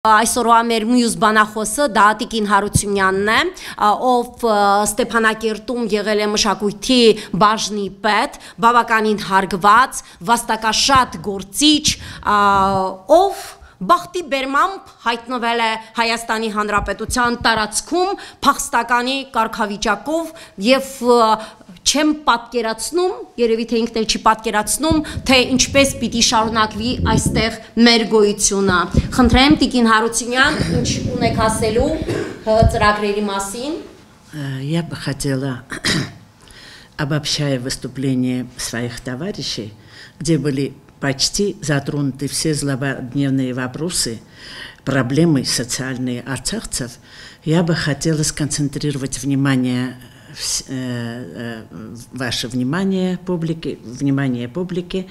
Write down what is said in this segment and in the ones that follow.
Այսօրվա մեր մյուս բանախոսը դա Տիկին Հարությունյանն է, ով Ստեփանակերտում եղել է մշակույթի բաժնի պետ, բավականին հարգված, վաստակաշատ գործիչ, ով բախտի բերմամբ հայտնվել է Հայաստանի Հանրապետության տարածքում փախստականի կարգավիճակով եւ չեմ պատկերացնում, երևի թե ինքն էլ չի պատկերացնում, թե ինչպես պիտի շարունակվի այստեղ մեր գոյությունը։ Խնդրեմ Տիկին Հարությունյան, ինչ ունեք ասելու ծրագրերի մասին։ Я бы хотела, обобщая выступление своих товарищей, где были почти затронуты все злободневные вопросы, проблемы социальные арцахцев, я бы хотела сконцентрировать ваше внимание публики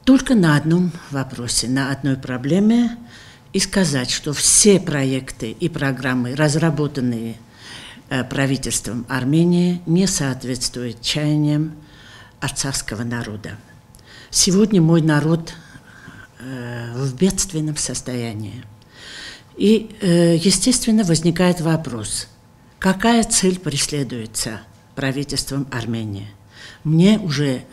только на одном вопросе, на одной проблеме, и сказать, что все проекты и программы, разработанные правительством Армении, не соответствуют чаяниям арцахского народа. Сегодня мой народ в бедственном состоянии. И, естественно, возникает вопрос, какая цель преследуется правительством Армении? Мне уже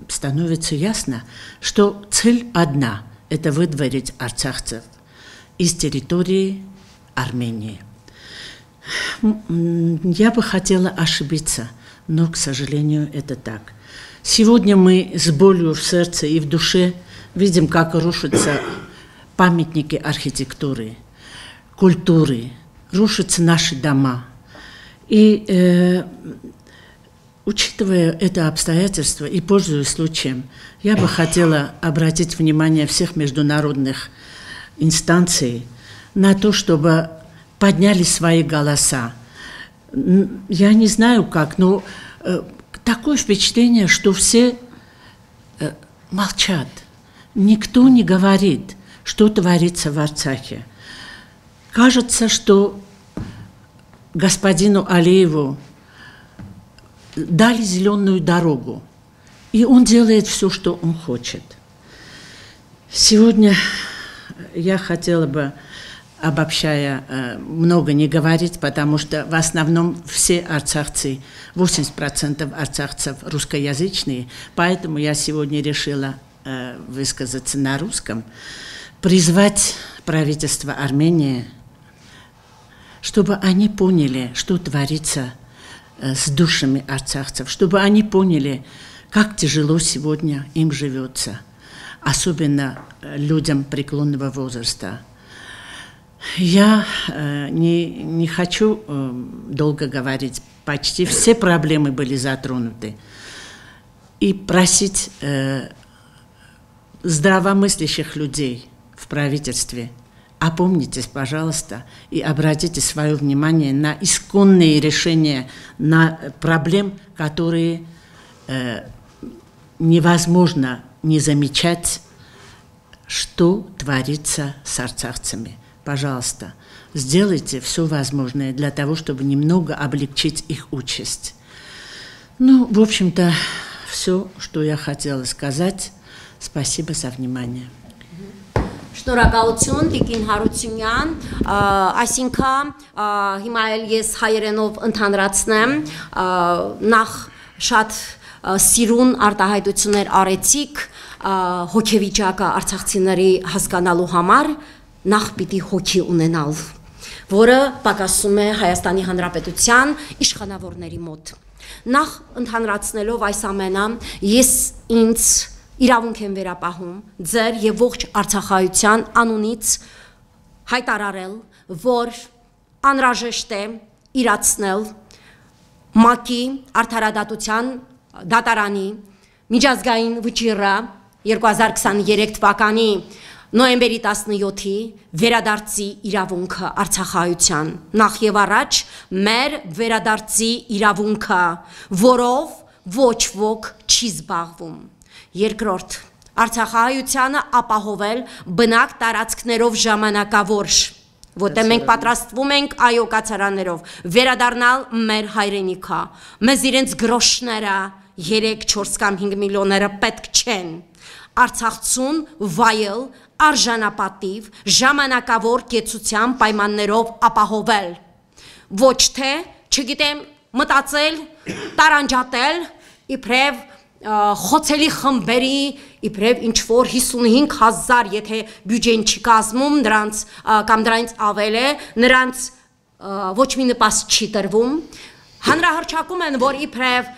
становится ясно, что цель одна – это выдворить арцахцев из территории Армении. Я бы хотела ошибиться, но, к сожалению, это так. Сегодня мы с болью в сердце и в душе видим, как рушатся памятники архитектуры, культуры, рушатся наши дома. И учитывая это обстоятельство и пользуясь случаем, я бы хотела обратить внимание всех международных инстанций на то, чтобы подняли свои голоса. Я не знаю как, но такое впечатление, что все молчат. Никто не говорит, что творится в Арцахе. Кажется, что господину Алиеву дали зеленую дорогу, и он делает все, что он хочет. Сегодня я хотела бы, обобщая, много не говорить, потому что в основном все арцахцы, 80% арцахцев русскоязычные, поэтому я сегодня решила высказаться на русском, призвать правительство Армении, чтобы они поняли, что творится с душами арцахцев, чтобы они поняли, как тяжело сегодня им живется, особенно людям преклонного возраста. Я не хочу долго говорить, почти все проблемы были затронуты, и просить здравомыслящих людей в правительстве: опомнитесь, пожалуйста, и обратите свое внимание на исконные решения, на проблем, которые невозможно не замечать, что творится с арцахцами. Пожалуйста, сделайте все возможное для того, чтобы немного облегчить их участь. Ну, в общем-то, все, что я хотела сказать. Спасибо за внимание. Շնորհակալություն Տիկին Հարությունյան, այսինքն հիմա էլ ես հայերենով ընդհանրացնեմ, նախ շատ սիրուն արտահայտություններ արեցիք հոգեվիճակը արցախցիների հասկանալու համար, նախ պիտի հոգի ունենալ, որը պակասում է Հայաստանի Հանրապետության իշխանավորների մոտ։ Նախ ընդհանրացնելով այս ամենը, ես ինձ իրավունք եմ վերապահում ձեր եւ ողջ արցախայության անունից հայտարարել, որ անհրաժեշտ է իրացնել ՄԱԿ-ի արդարադատության դատարանի միջազգային վճիռը 2023 թվականի նոյեմբերի 17-ի վերադարձի իրավունքը արցախայության, նախ եւ առաջ մեր վերադարձի իրավունքը, որով ոչ ոք չի զբաղվում։ Երկրորդ, Արցախահայությանը ապահովել բնակ տարածքներով ժամանակավոր, որտեղ մենք պատրաստվում ենք այո կացարաններով վերադառնալ մեր հայրենիքը։ Մեզ իրենց գրոշները 3, 4 կամ 5 միլիոնները պետք չեն։ Արցախցուն վայել, արժանապատիվ, ժամանակավոր կեցության պայմաններով ապահովել։ Ոչ թե, չգիտեմ, մտածել, տարանջատել, իբրև խոցելի խմբերի, իբրև ինչ-որ 55,000, եթե բյուջեն չի կազմում նրանց կամ դրանից ավել է, նրանց ոչ մի նպաստ չի տրվում, հանրահռչակում են, որ իբրև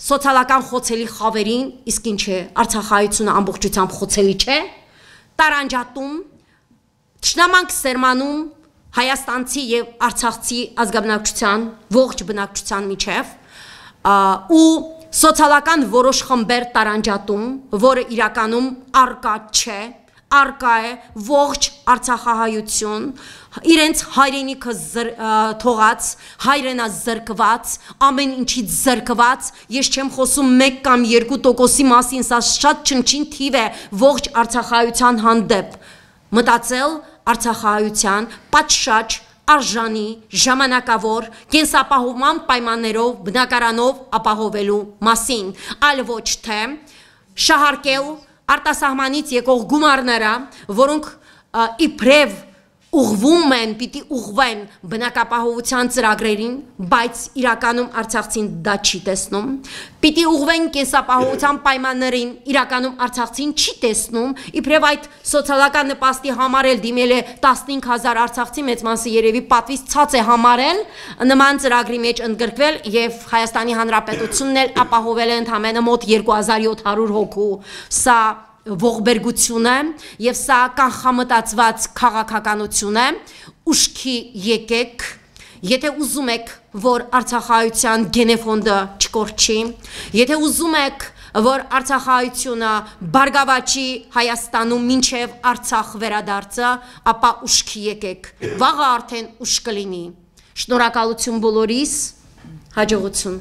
սոցիալական խոցելի խավերին, իսկ ինչ է, Արցախայությունը ամբողջությամբ խոցելի չէ, տարանջատում, թշնամանք սերմանում հայաստանցի եւ արցախցի ազգաբնակչության, ողջ բնակչության միջև, ու սոցիալական որոշ խմբեր տարանջատում, որը իրականում արկա չէ, արկա է ողջ արցախահայություն, իրենց հայրենիքը թողած, հայրենազրկված, ամեն ինչից զրկված, ես չեմ խոսում 1 կամ 2%-ի մասին, սա շատ չնչին թիվ է ողջ արցախահայության հանդեպ, մտածել արցախահայության պատշաճ, արժանի, ժամանակավոր, կենսապահովման պայմաններով, բնակարանով ապահովելու մասին, այլ ոչ թե շահարկել արտասահմանից եկող գումարները, որոնք իբրև ուղղվում են, պիտի ուղղվեն բնակապահովության ծրագրերին, բայց իրականում արցախցին դա չի տեսնում, պիտի ուղղվեն կենսապահովության պայմաններին, իրականում արցախցին չի տեսնում, իբրև այդ սոցիալական նպաստի համար էլ դիմել է 15,000 արցախցի, մեծ մասը երևի պատվից ցած է համարել, նման ծրագրի մեջ ընդգրկվել եւ Հայաստանի Հանրապետությունն էլ ապահովել է ընդամենը մոտ 2700 հոգու, սա ողբերգություն է եւ սա կանխամտածված քաղաքականություն է, ուշքի եկեք, եթե ուզում եք, որ արցախահայության գենեֆոնդը չկորչի, եթե ուզում եք, որ արցախահայությունը բարգավաճի Հայաստանում մինչև Արցախ վերադարձը, ապա ուշքի եկեք, վաղը արդեն ուշ կլինի։ Շնորհակալություն բոլորիս, հաջողություն։